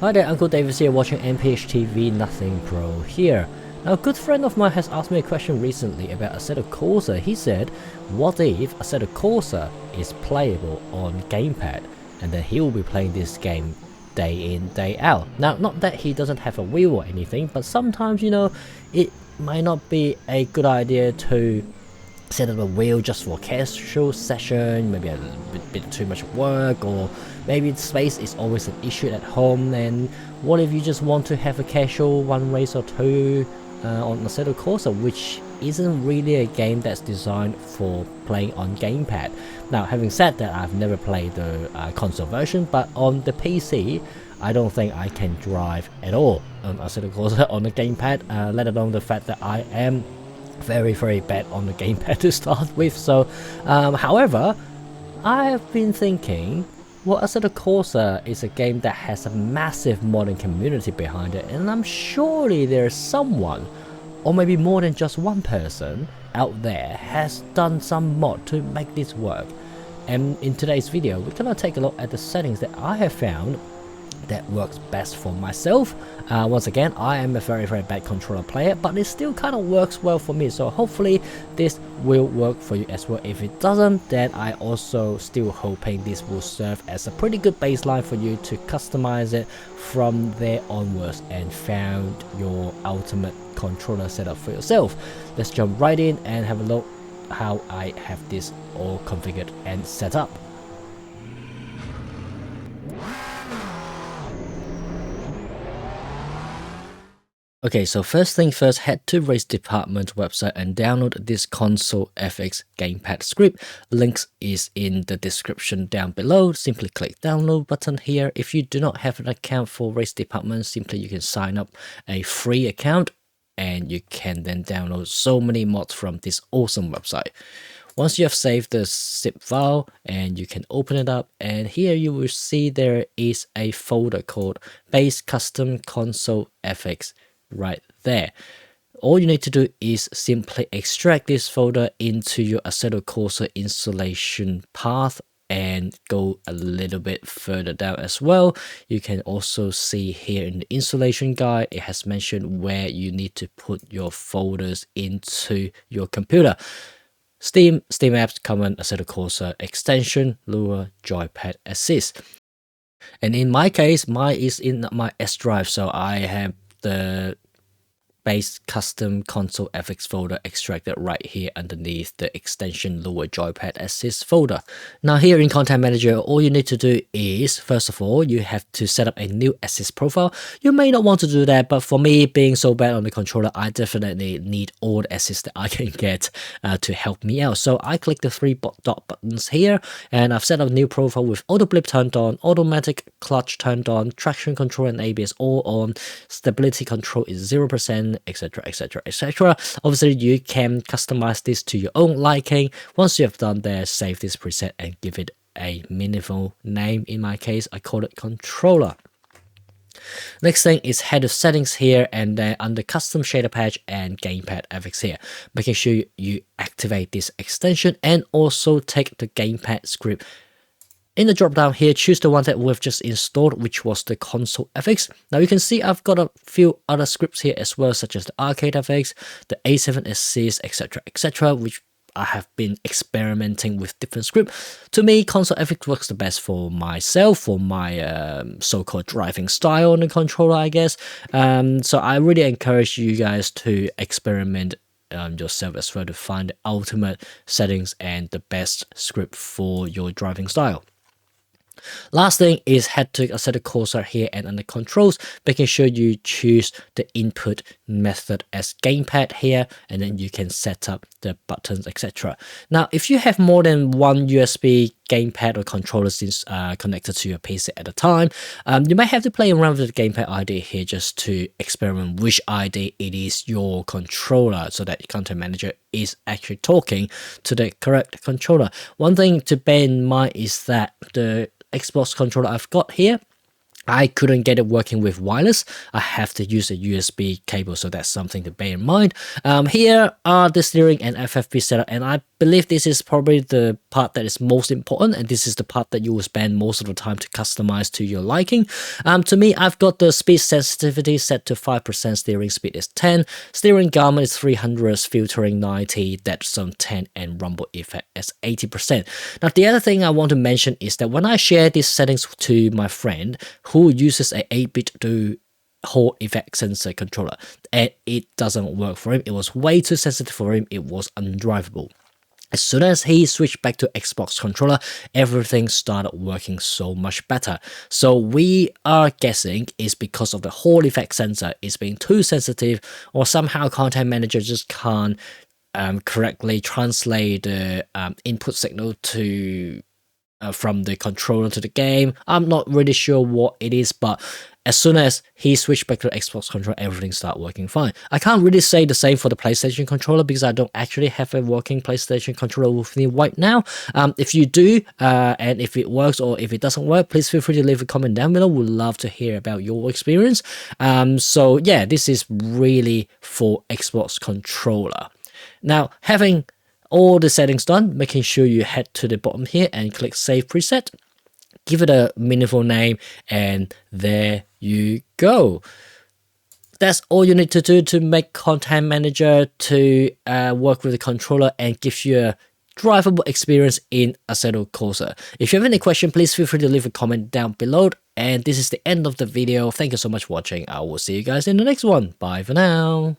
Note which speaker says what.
Speaker 1: Hi there, Uncle Davis here watching NPHTV Nothing Pro here. Now a good friend of mine has asked me a question recently about Assetto Corsa. He said, what if Assetto Corsa is playable on Gamepad? And then he will be playing this game day in, day out. Now, not that he doesn't have a wheel or anything, but sometimes, it might not be a good idea to set up a wheel just for a casual session, maybe a bit too much work, or maybe space is always an issue at home. And what if you just want to have a casual one race or two on Assetto Corsa, which isn't really a game that's designed for playing on Gamepad. Now, having said that, I've never played the console version, but on the PC, I don't think I can drive at all on Assetto Corsa on the Gamepad, let alone the fact that I am very bad on the Gamepad to start with. So however, I have been thinking, well, Assetto Corsa is a game that has a massive modding community behind it, and I'm surely there's someone, or maybe more than just one person out there, has done some mod to make this work. And in today's video, we're gonna take a look at the settings that I have found that works best for myself. Once again, I am a very bad controller player, but it still kind of works well for me, so hopefully this will work for you as well. If it doesn't, then I also still hoping this will serve as a pretty good baseline for you to customize it from there onwards and found your ultimate controller setup for yourself. Let's jump right in and have a look how I have this all configured and set up. Okay, so first thing first, head to Race Department website and download this ConsoleFX Gamepad script. Links is in the description down below. Simply click download button here. If you do not have an account for Race Department, simply you can sign up a free account and you can then download so many mods from this awesome website. Once you have saved the zip file, and you can open it up, and here you will see there is a folder called Base Custom Console FX right there. All you need to do is simply extract this folder into your Assetto Corsa installation path and go a little bit further down as well. You can also see here in the installation guide, it has mentioned where you need to put your folders into your computer. Steam Apps, Common, Assetto Corsa, Extension, Lua, Joypad, Assist. And in my case, mine is in my S drive, so I have the Base Custom Console FX folder extracted right here underneath the Extension Lua Joypad Assist folder. Now here in Content Manager, all you need to do is, first of all, you have to set up a new Assist profile. You may not want to do that, but for me, being so bad on the controller, I definitely need all the assists that I can get to help me out. So I click the three dot buttons here, and I've set up a new profile with auto blip turned on, automatic clutch turned on, traction control and ABS all on, stability control is 0%, etc. Obviously you can customize this to your own liking. Once you have done that, save this preset and give it a meaningful name. In my case, I call it controller. Next thing is head to settings here, and then under custom shader patch and gamepad FX here, making sure you activate this extension and also take the gamepad script. In the drop down here, choose the one that we've just installed, which was the ConsoleFX. Now you can see I've got a few other scripts here as well, such as the Arcade FX, the A7 Assist, etc, which I have been experimenting with different scripts. To me, ConsoleFX works the best for myself, for my so-called driving style on the controller, I guess. So I really encourage you guys to experiment yourself as well to find the ultimate settings and the best script for your driving style. Last thing is head to Assetto Corsa here and under controls, making sure you choose the input method as gamepad here, and then you can set up the buttons, etc. Now, if you have more than one USB gamepad or controller connected to your PC at a time, you might have to play around with the gamepad ID here just to experiment which ID it is your controller, so that your Content Manager is actually talking to the correct controller. One thing to bear in mind is that the Xbox controller I've got here I couldn't get it working with wireless. I have to use a USB cable, so that's something to bear in mind. Here are the steering and FFB setup, and I believe this is probably the part that is most important, and this is the part that you will spend most of the time to customize to your liking. To me, I've got the speed sensitivity set to 5%, steering speed is 10, steering gamma is 300, filtering 90, dead zone 10, and rumble effect is 80%. Now, the other thing I want to mention is that when I share these settings to my friend who uses a 8-bit to Hall effect sensor controller, and it doesn't work for him. It was way too sensitive for him. It was undrivable. As soon as he switched back to Xbox controller, everything started working so much better. So we are guessing it's because of the Hall effect sensor is being too sensitive, or somehow Content Manager just can't correctly translate the input signal to from the controller to the game. I'm not really sure what it is, but as soon as he switched back to the Xbox controller, everything started working fine. I can't really say the same for the PlayStation controller because I don't actually have a working PlayStation controller with me right now. If you do, and if it works or if it doesn't work, please feel free to leave a comment down below. We'd love to hear about your experience. So yeah, this is really for Xbox controller. Now, having all the settings done, making sure you head to the bottom here and click Save Preset. Give it a meaningful name, and there you go. That's all you need to do to make Content Manager to work with the controller and give you a drivable experience in Assetto Corsa. If you have any question, please feel free to leave a comment down below. And this is the end of the video. Thank you so much for watching. I will see you guys in the next one. Bye for now.